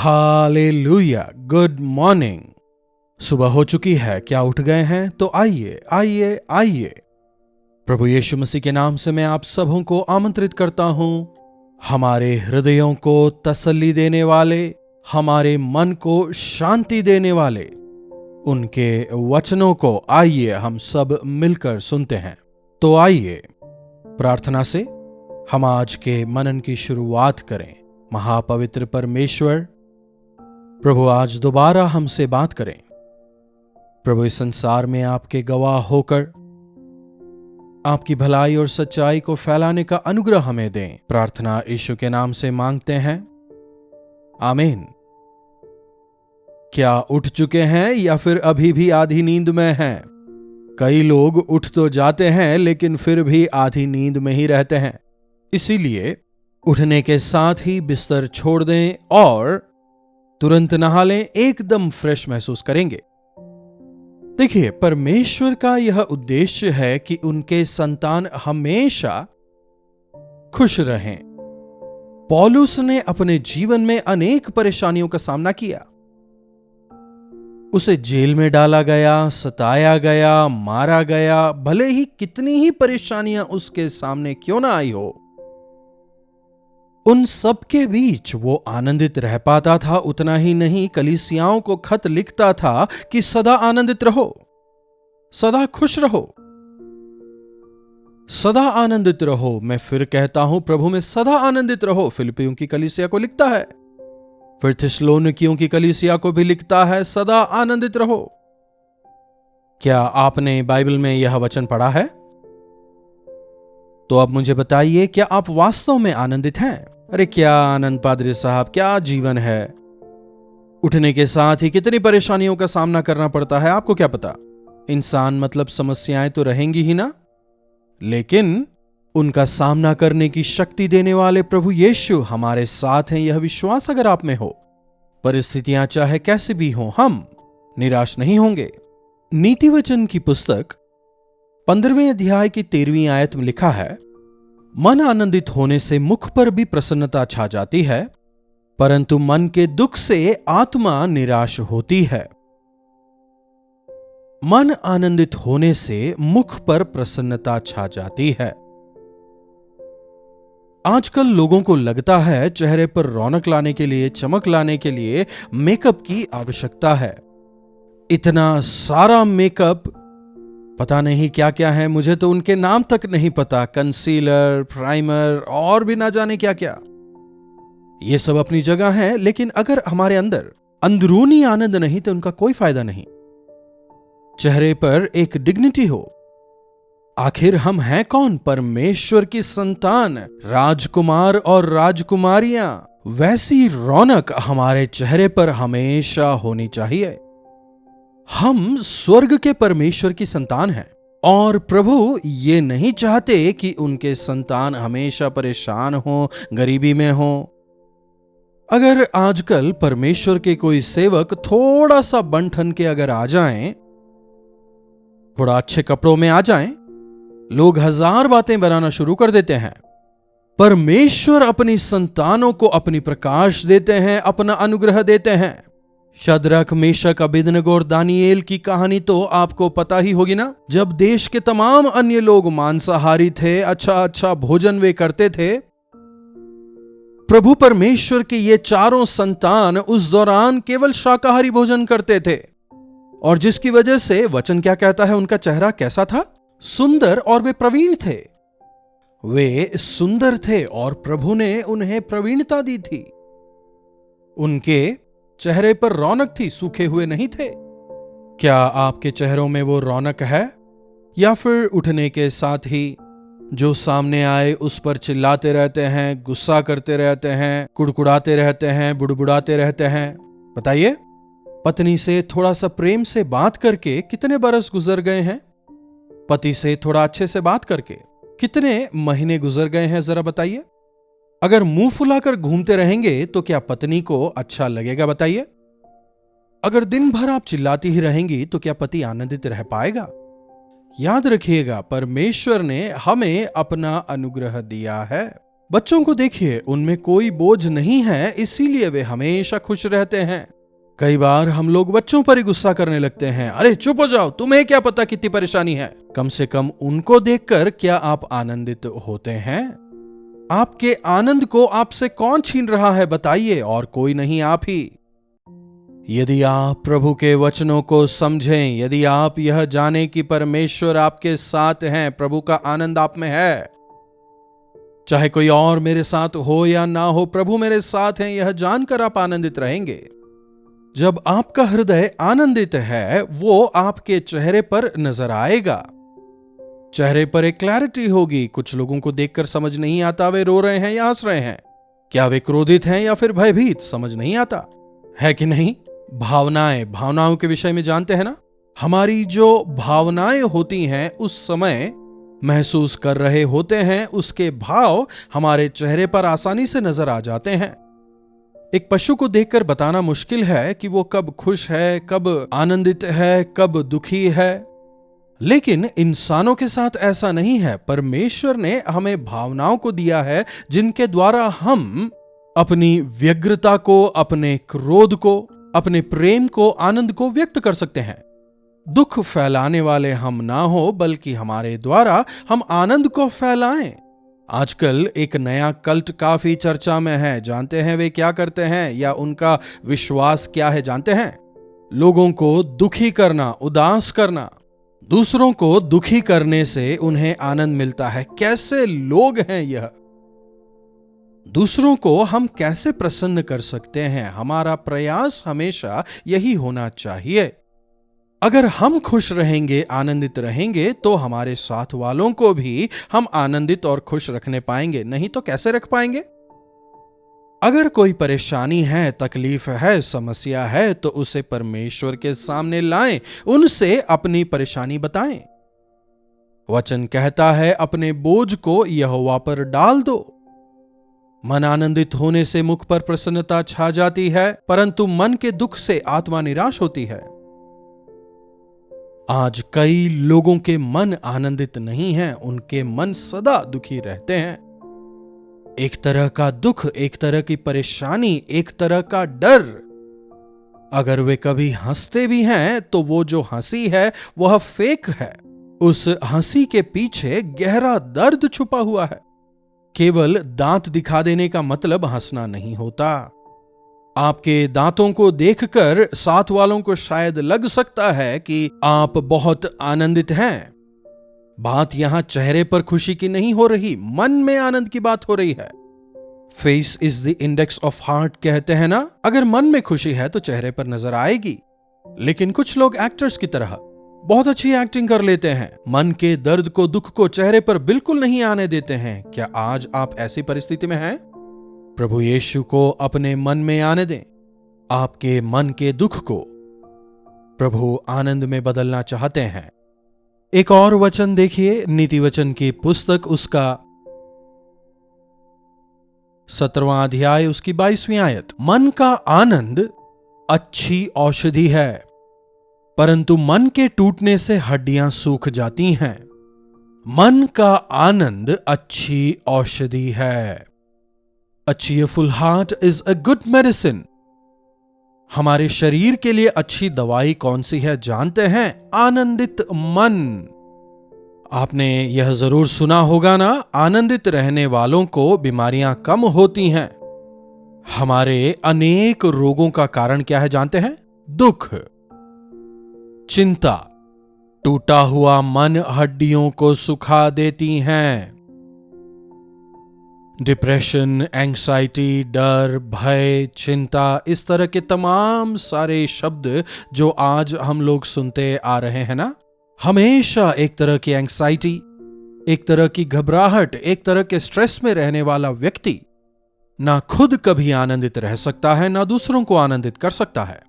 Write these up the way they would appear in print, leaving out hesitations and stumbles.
Hallelujah. Good morning. सुबह हो चुकी है, क्या उठ गए हैं? तो आइए आइए आइए, प्रभु यीशु मसीह के नाम से मैं आप सबों को आमंत्रित करता हूं। हमारे हृदयों को तसल्ली देने वाले, हमारे मन को शांति देने वाले उनके वचनों को आइए हम सब मिलकर सुनते हैं। तो आइए प्रार्थना से हम आज के मनन की शुरुआत करें। महापवित्र परमेश्वर, प्रभु आज दोबारा हमसे बात करें। प्रभु इस संसार में आपके गवाह होकर आपकी भलाई और सच्चाई को फैलाने का अनुग्रह हमें दें। प्रार्थना यीशु के नाम से मांगते हैं, आमीन। क्या उठ चुके हैं या फिर अभी भी आधी नींद में हैं? कई लोग उठ तो जाते हैं लेकिन फिर भी आधी नींद में ही रहते हैं। इसीलिए उठने के साथ ही बिस्तर छोड़ दें और तुरंत नहा लें, एकदम फ्रेश महसूस करेंगे। देखिए, परमेश्वर का यह उद्देश्य है कि उनके संतान हमेशा खुश रहें। पौलुस ने अपने जीवन में अनेक परेशानियों का सामना किया। उसे जेल में डाला गया, सताया गया, मारा गया। भले ही कितनी ही परेशानियां उसके सामने क्यों ना आई हो, उन सब के बीच वो आनंदित रह पाता था। उतना ही नहीं, कलीसियाओं को खत लिखता था कि सदा आनंदित रहो, सदा खुश रहो, सदा आनंदित रहो। मैं फिर कहता हूं, प्रभु में सदा आनंदित रहो। फिलिपियों की कलीसिया को लिखता है, फिर थिस्सलुनीकियों की कलीसिया को भी लिखता है, सदा आनंदित रहो। क्या आपने बाइबल में यह वचन पढ़ा है? तो अब मुझे बताइए, क्या आप वास्तव में आनंदित हैं? अरे क्या आनंद पादरी साहब, क्या जीवन है। उठने के साथ ही कितनी परेशानियों का सामना करना पड़ता है, आपको क्या पता। इंसान मतलब समस्याएं तो रहेंगी ही ना, लेकिन उनका सामना करने की शक्ति देने वाले प्रभु यीशु हमारे साथ हैं। यह विश्वास अगर आप में हो, परिस्थितियां चाहे कैसी भी हों, हम निराश नहीं होंगे। नीति वचन की पुस्तक 15वें अध्याय की 13वीं आयत में लिखा है, मन आनंदित होने से मुख पर भी प्रसन्नता छा जाती है, परंतु मन के दुख से आत्मा निराश होती है। मन आनंदित होने से मुख पर प्रसन्नता छा जाती है। आजकल लोगों को लगता है चेहरे पर रौनक लाने के लिए, चमक लाने के लिए मेकअप की आवश्यकता है। इतना सारा मेकअप, पता नहीं क्या क्या है, मुझे तो उनके नाम तक नहीं पता। कंसीलर, प्राइमर और भी ना जाने क्या क्या। ये सब अपनी जगह है, लेकिन अगर हमारे अंदर अंदरूनी आनंद नहीं तो उनका कोई फायदा नहीं। चेहरे पर एक डिग्निटी हो। आखिर हम हैं कौन? परमेश्वर की संतान, राजकुमार और राजकुमारियां। वैसी रौनक हमारे चेहरे पर हमेशा होनी चाहिए। हम स्वर्ग के परमेश्वर की संतान हैं और प्रभु ये नहीं चाहते कि उनके संतान हमेशा परेशान हो, गरीबी में हो। अगर आजकल परमेश्वर के कोई सेवक थोड़ा सा बन ठन के अगर आ जाएं, थोड़ा अच्छे कपड़ों में आ जाएं, लोग हजार बातें बनाना शुरू कर देते हैं। परमेश्वर अपनी संतानों को अपनी प्रकाश देते हैं, अपना अनुग्रह देते हैं। शद्रक, मेशक, अबेदनगो और दानियेल की कहानी तो आपको पता ही होगी ना। जब देश के तमाम अन्य लोग मांसाहारी थे, अच्छा भोजन वे करते थे, प्रभु परमेश्वर के ये चारों संतान उस दौरान केवल शाकाहारी भोजन करते थे। और जिसकी वजह से वचन क्या कहता है, उनका चेहरा कैसा था? सुंदर, और वे प्रवीण थे। वे सुंदर थे और प्रभु ने उन्हें प्रवीणता दी थी। उनके चेहरे पर रौनक थी, सूखे हुए नहीं थे। क्या आपके चेहरों में वो रौनक है? या फिर उठने के साथ ही जो सामने आए उस पर चिल्लाते रहते हैं, गुस्सा करते रहते हैं, कुड़कुड़ाते रहते हैं, बुड़बुड़ाते रहते हैं? बताइए, पत्नी से थोड़ा सा प्रेम से बात करके कितने बरस गुजर गए हैं? पति से थोड़ा अच्छे से बात करके कितने महीने गुजर गए हैं, जरा बताइए। अगर मुंह फुलाकर घूमते रहेंगे तो क्या पत्नी को अच्छा लगेगा? बताइए। अगर दिन भर आप चिल्लाती ही रहेंगी तो क्या पति आनंदित रह पाएगा? याद रखिएगा, परमेश्वर ने हमें अपना अनुग्रह दिया है। बच्चों को देखिए, उनमें कोई बोझ नहीं है, इसीलिए वे हमेशा खुश रहते हैं। कई बार हम लोग बच्चों पर ही गुस्सा करने लगते हैं। अरे चुप हो जाओ, तुम्हें क्या पता कितनी परेशानी है। कम से कम उनको देखकर क्या आप आनंदित होते हैं? आपके आनंद को आपसे कौन छीन रहा है बताइए, और कोई नहीं, आप ही। यदि आप प्रभु के वचनों को समझें, यदि आप यह जाने कि परमेश्वर आपके साथ हैं, प्रभु का आनंद आप में है, चाहे कोई और मेरे साथ हो या ना हो, प्रभु मेरे साथ हैं, यह जानकर आप आनंदित रहेंगे। जब आपका हृदय आनंदित है, वो आपके चेहरे पर नजर आएगा। चेहरे पर एक क्लैरिटी होगी। कुछ लोगों को देखकर समझ नहीं आता वे रो रहे हैं या हंस रहे हैं, क्या वे क्रोधित हैं या फिर भयभीत, समझ नहीं आता है कि नहीं। भावनाओं के विषय में जानते हैं ना, हमारी जो भावनाएं होती हैं उस समय महसूस कर रहे होते हैं, उसके भाव हमारे चेहरे पर आसानी से नजर आ जाते हैं। एक पशु को देखकर बताना मुश्किल है कि वो कब खुश है, कब आनंदित है, कब दुखी है, लेकिन इंसानों के साथ ऐसा नहीं है। परमेश्वर ने हमें भावनाओं को दिया है जिनके द्वारा हम अपनी व्यग्रता को, अपने क्रोध को, अपने प्रेम को, आनंद को व्यक्त कर सकते हैं। दुख फैलाने वाले हम ना हो, बल्कि हमारे द्वारा हम आनंद को फैलाएं। आजकल एक नया कल्ट काफी चर्चा में है। जानते हैं वे क्या करते हैं या उनका विश्वास क्या है? जानते हैं, लोगों को दुखी करना, उदास करना। दूसरों को दुखी करने से उन्हें आनंद मिलता है। कैसे लोग हैं यह! दूसरों को हम कैसे प्रसन्न कर सकते हैं? हमारा प्रयास हमेशा यही होना चाहिए। अगर हम खुश रहेंगे, आनंदित रहेंगे, तो हमारे साथ वालों को भी हम आनंदित और खुश रखने पाएंगे। नहीं तो कैसे रख पाएंगे? अगर कोई परेशानी है, तकलीफ है, समस्या है, तो उसे परमेश्वर के सामने लाएं, उनसे अपनी परेशानी बताएं। वचन कहता है, अपने बोझ को यहोवा पर डाल दो। मन आनंदित होने से मुख पर प्रसन्नता छा जाती है, परंतु मन के दुख से आत्मा निराश होती है। आज कई लोगों के मन आनंदित नहीं हैं, उनके मन सदा दुखी रहते हैं। एक तरह का दुख, एक तरह की परेशानी, एक तरह का डर। अगर वे कभी हंसते भी हैं तो वो जो हंसी है वह फेक है। उस हंसी के पीछे गहरा दर्द छुपा हुआ है। केवल दांत दिखा देने का मतलब हंसना नहीं होता। आपके दांतों को देखकर साथ वालों को शायद लग सकता है कि आप बहुत आनंदित हैं। बात यहां चेहरे पर खुशी की नहीं हो रही, मन में आनंद की बात हो रही है। Face is the index of heart कहते हैं ना। अगर मन में खुशी है तो चेहरे पर नजर आएगी। लेकिन कुछ लोग एक्टर्स की तरह बहुत अच्छी एक्टिंग कर लेते हैं, मन के दर्द को, दुख को चेहरे पर बिल्कुल नहीं आने देते हैं। क्या आज आप ऐसी परिस्थिति में हैं? प्रभु यीशु को अपने मन में आने दें। आपके मन के दुख को प्रभु आनंद में बदलना चाहते हैं। एक और वचन देखिए, नीति वचन की पुस्तक, उसका 17वां अध्याय, उसकी 22वीं आयत। मन का आनंद अच्छी औषधि है, परंतु मन के टूटने से हड्डियां सूख जाती हैं। मन का आनंद अच्छी औषधि है। A cheerful heart is a good medicine. हमारे शरीर के लिए अच्छी दवाई कौन सी है जानते हैं? आनंदित मन। आपने यह जरूर सुना होगा ना, आनंदित रहने वालों को बीमारियां कम होती हैं। हमारे अनेक रोगों का कारण क्या है जानते हैं? दुख, चिंता। टूटा हुआ मन हड्डियों को सुखा देती हैं। डिप्रेशन, एंग्जाइटी, डर, भय, चिंता, इस तरह के तमाम सारे शब्द जो आज हम लोग सुनते आ रहे हैं ना, हमेशा एक तरह की एंग्जाइटी, एक तरह की घबराहट, एक तरह के स्ट्रेस में रहने वाला व्यक्ति ना खुद कभी आनंदित रह सकता है, ना दूसरों को आनंदित कर सकता है।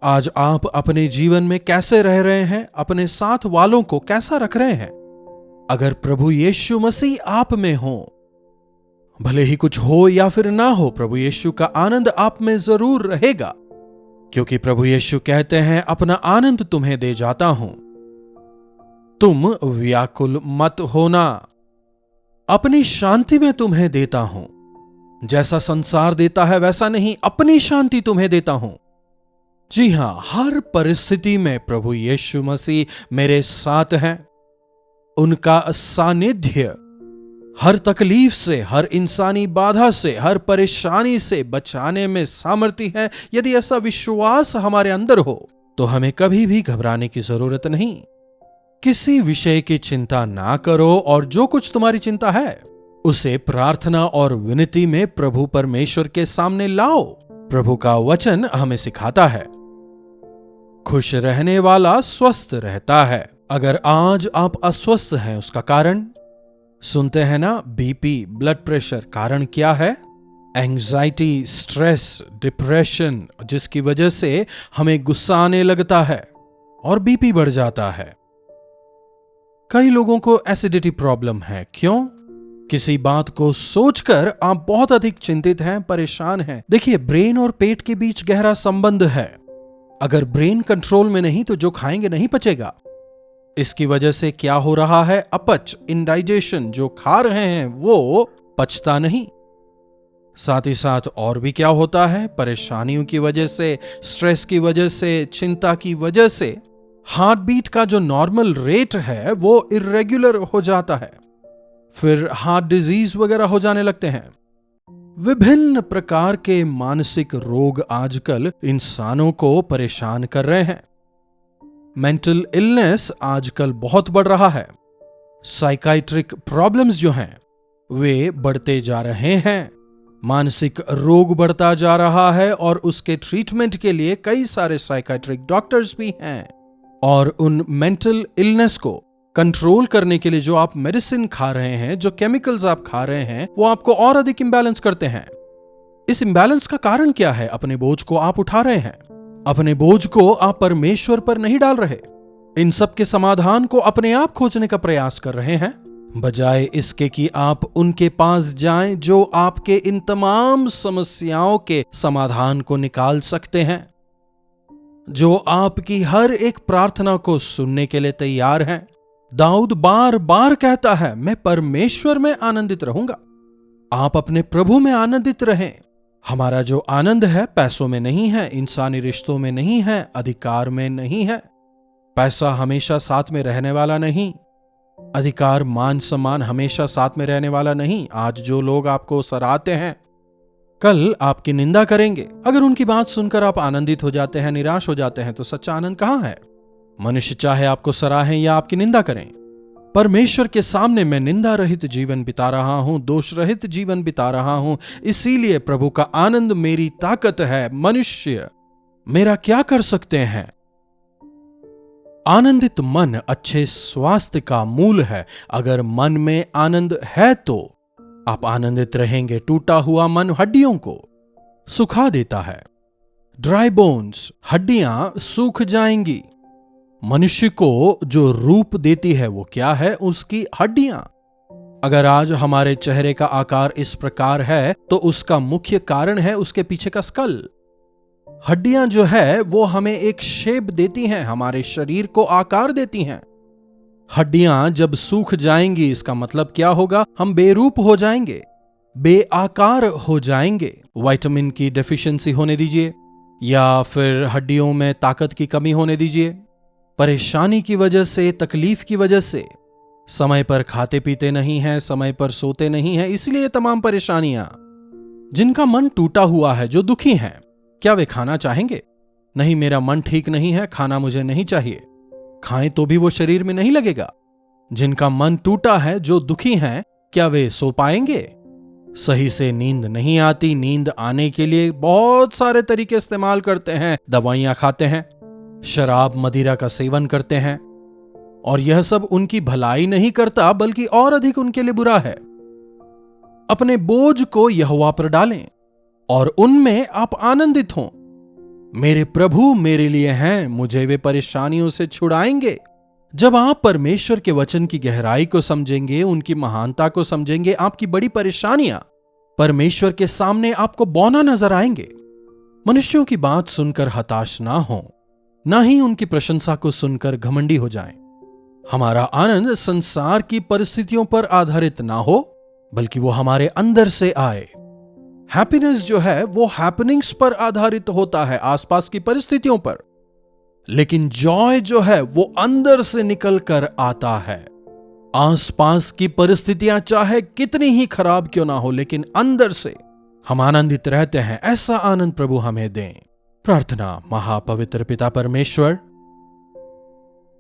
आज आप अपने जीवन में कैसे रह रहे हैं? अपने साथ वालों को कैसा रख रहे हैं? अगर प्रभु यीशु मसीह आप में हो, भले ही कुछ हो या फिर ना हो, प्रभु यीशु का आनंद आप में जरूर रहेगा, क्योंकि प्रभु यीशु कहते हैं, अपना आनंद तुम्हें दे जाता हूं, तुम व्याकुल मत होना। अपनी शांति मैं तुम्हें देता हूं, जैसा संसार देता है वैसा नहीं, अपनी शांति तुम्हें देता हूं। जी हां, हर परिस्थिति में प्रभु यीशु मसीह मेरे साथ हैं। उनका सानिध्य हर तकलीफ से, हर इंसानी बाधा से, हर परेशानी से बचाने में सामर्थ्य है। यदि ऐसा विश्वास हमारे अंदर हो तो हमें कभी भी घबराने की जरूरत नहीं। किसी विषय की चिंता ना करो और जो कुछ तुम्हारी चिंता है उसे प्रार्थना और विनती में प्रभु परमेश्वर के सामने लाओ। प्रभु का वचन हमें सिखाता है, खुश रहने वाला स्वस्थ रहता है। अगर आज आप अस्वस्थ हैं, उसका कारण सुनते हैं ना, बीपी, ब्लड प्रेशर। कारण क्या है? एंजाइटी, स्ट्रेस, डिप्रेशन, जिसकी वजह से हमें गुस्सा आने लगता है और बीपी बढ़ जाता है। कई लोगों को एसिडिटी प्रॉब्लम है। क्यों? किसी बात को सोचकर आप बहुत अधिक चिंतित हैं, परेशान हैं। देखिए, ब्रेन और पेट के बीच गहरा संबंध है। अगर ब्रेन कंट्रोल में नहीं तो जो खाएंगे नहीं पचेगा। इसकी वजह से क्या हो रहा है? अपच, इंडाइजेशन। जो खा रहे हैं वो पचता नहीं। साथ ही साथ और भी क्या होता है? परेशानियों की वजह से, स्ट्रेस की वजह से, चिंता की वजह से हार्ट बीट का जो नॉर्मल रेट है वो इर्रेगुलर हो जाता है। फिर हार्ट डिजीज वगैरह हो जाने लगते हैं। विभिन्न प्रकार के मानसिक रोग आजकल इंसानों को परेशान कर रहे हैं। मेंटल इलनेस आजकल बहुत बढ़ रहा है। साइकाइट्रिक प्रॉब्लम्स जो हैं वे बढ़ते जा रहे हैं। मानसिक रोग बढ़ता जा रहा है और उसके ट्रीटमेंट के लिए कई सारे साइकाइट्रिक डॉक्टर्स भी हैं। और उन मेंटल इलनेस को कंट्रोल करने के लिए जो आप मेडिसिन खा रहे हैं, जो केमिकल्स आप खा रहे हैं, वो आपको और अधिक इंबैलेंस करते हैं। इस इंबैलेंस का कारण क्या है? अपने बोझ को आप उठा रहे हैं। अपने बोझ को आप परमेश्वर पर नहीं डाल रहे। इन सब के समाधान को अपने आप खोजने का प्रयास कर रहे हैं, बजाय इसके कि आप उनके पास जाएं जो आपके इन तमाम समस्याओं के समाधान को निकाल सकते हैं, जो आपकी हर एक प्रार्थना को सुनने के लिए तैयार हैं। दाऊद बार बार कहता है, मैं परमेश्वर में आनंदित रहूंगा। आप अपने प्रभु में आनंदित रहें। हमारा जो आनंद है पैसों में नहीं है, इंसानी रिश्तों में नहीं है, अधिकार में नहीं है। पैसा हमेशा साथ में रहने वाला नहीं, अधिकार, मान सम्मान हमेशा साथ में रहने वाला नहीं। आज जो लोग आपको सराहते हैं कल आपकी निंदा करेंगे। अगर उनकी बात सुनकर आप आनंदित हो जाते हैं, निराश हो जाते हैं, तो सच्चा आनंद कहां है? मनुष्य चाहे आपको सराहें या आपकी निंदा करें, परमेश्वर के सामने मैं निंदा रहित जीवन बिता रहा हूं, दोष रहित जीवन बिता रहा हूं। इसीलिए प्रभु का आनंद मेरी ताकत है। मनुष्य मेरा क्या कर सकते हैं? आनंदित मन अच्छे स्वास्थ्य का मूल है। अगर मन में आनंद है तो आप आनंदित रहेंगे। टूटा हुआ मन हड्डियों को सुखा देता है। ड्राई बोन्स, हड्डियां सूख जाएंगी। मनुष्य को जो रूप देती है वो क्या है? उसकी हड्डियां। अगर आज हमारे चेहरे का आकार इस प्रकार है तो उसका मुख्य कारण है उसके पीछे का स्कल। हड्डियां जो है वो हमें एक शेप देती हैं, हमारे शरीर को आकार देती हैं। हड्डियां जब सूख जाएंगी इसका मतलब क्या होगा? हम बेरूप हो जाएंगे, बेआकार हो जाएंगे। विटामिन की डेफिशिएंसी होने दीजिए या फिर हड्डियों में ताकत की कमी होने दीजिए। परेशानी की वजह से, तकलीफ की वजह से समय पर खाते पीते नहीं हैं, समय पर सोते नहीं हैं, इसलिए तमाम परेशानियां। जिनका मन टूटा हुआ है, जो दुखी हैं, क्या वे खाना चाहेंगे? नहीं, मेरा मन ठीक नहीं है, खाना मुझे नहीं चाहिए। खाएं तो भी वो शरीर में नहीं लगेगा। जिनका मन टूटा है, जो दुखी हैं, क्या वे सो पाएंगे? सही से नींद नहीं आती। नींद आने के लिए बहुत सारे तरीके इस्तेमाल करते हैं। दवाइयां खाते हैं, शराब मदिरा का सेवन करते हैं, और यह सब उनकी भलाई नहीं करता बल्कि और अधिक उनके लिए बुरा है। अपने बोझ को यहोवा पर डालें और उनमें आप आनंदित हों। मेरे प्रभु मेरे लिए हैं, मुझे वे परेशानियों से छुड़ाएंगे। जब आप परमेश्वर के वचन की गहराई को समझेंगे, उनकी महानता को समझेंगे, आपकी बड़ी परेशानियां परमेश्वर के सामने आपको बौना नजर आएंगे। मनुष्यों की बात सुनकर हताश ना हो, ना ही उनकी प्रशंसा को सुनकर घमंडी हो जाएं। हमारा आनंद संसार की परिस्थितियों पर आधारित ना हो, बल्कि वो हमारे अंदर से आए। हैप्पीनेस जो है वो हैपनिंग्स पर आधारित होता है, आसपास की परिस्थितियों पर, लेकिन जॉय जो है वो अंदर से निकल कर आता है। आसपास की परिस्थितियां चाहे कितनी ही खराब क्यों ना हो, लेकिन अंदर से हम आनंदित रहते हैं। ऐसा आनंद प्रभु हमें दें। प्रार्थना। महापवित्र पिता परमेश्वर,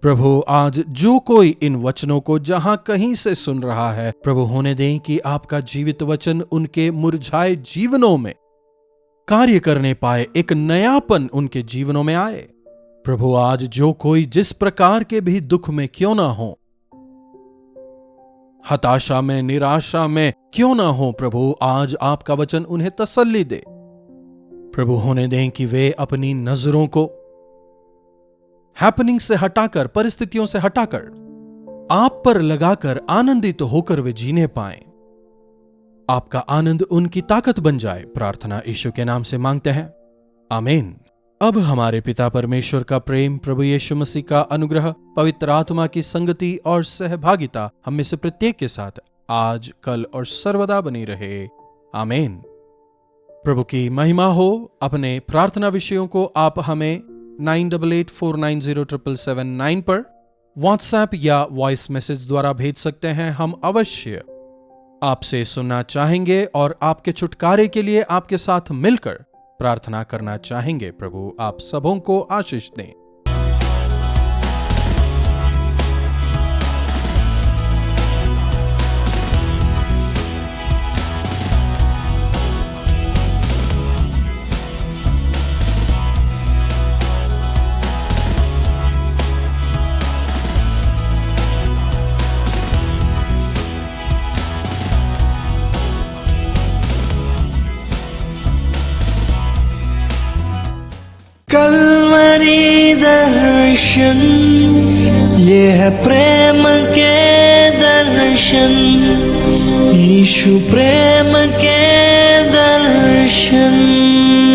प्रभु आज जो कोई इन वचनों को जहां कहीं से सुन रहा है, प्रभु होने दें कि आपका जीवित वचन उनके मुरझाए जीवनों में कार्य करने पाए, एक नयापन उनके जीवनों में आए। प्रभु आज जो कोई जिस प्रकार के भी दुख में क्यों ना हो, हताशा में, निराशा में क्यों ना हो, प्रभु आज आपका वचन उन्हें तसल्ली दे। प्रभु होने दें कि वे अपनी नजरों को हैपनिंग से हटाकर, परिस्थितियों से हटाकर आप पर लगाकर आनंदित होकर वे जीने पाएं। आपका आनंद उनकी ताकत बन जाए। प्रार्थना यीशु के नाम से मांगते हैं, आमीन। अब हमारे पिता परमेश्वर का प्रेम, प्रभु यीशु मसीह का अनुग्रह, पवित्र आत्मा की संगति और सहभागिता हम में से प्रत्येक के साथ आज, कल और सर्वदा बनी रहे। आमीन। प्रभु की महिमा हो। अपने प्रार्थना विषयों को आप हमें 9884907779 पर व्हाट्सएप या वॉइस मैसेज द्वारा भेज सकते हैं। हम अवश्य आपसे सुनना चाहेंगे और आपके छुटकारे के लिए आपके साथ मिलकर प्रार्थना करना चाहेंगे। प्रभु आप सबों को आशीष दें। कल्वरी दर्शन, ये है प्रेम के दर्शन, यीशु प्रेम के दर्शन।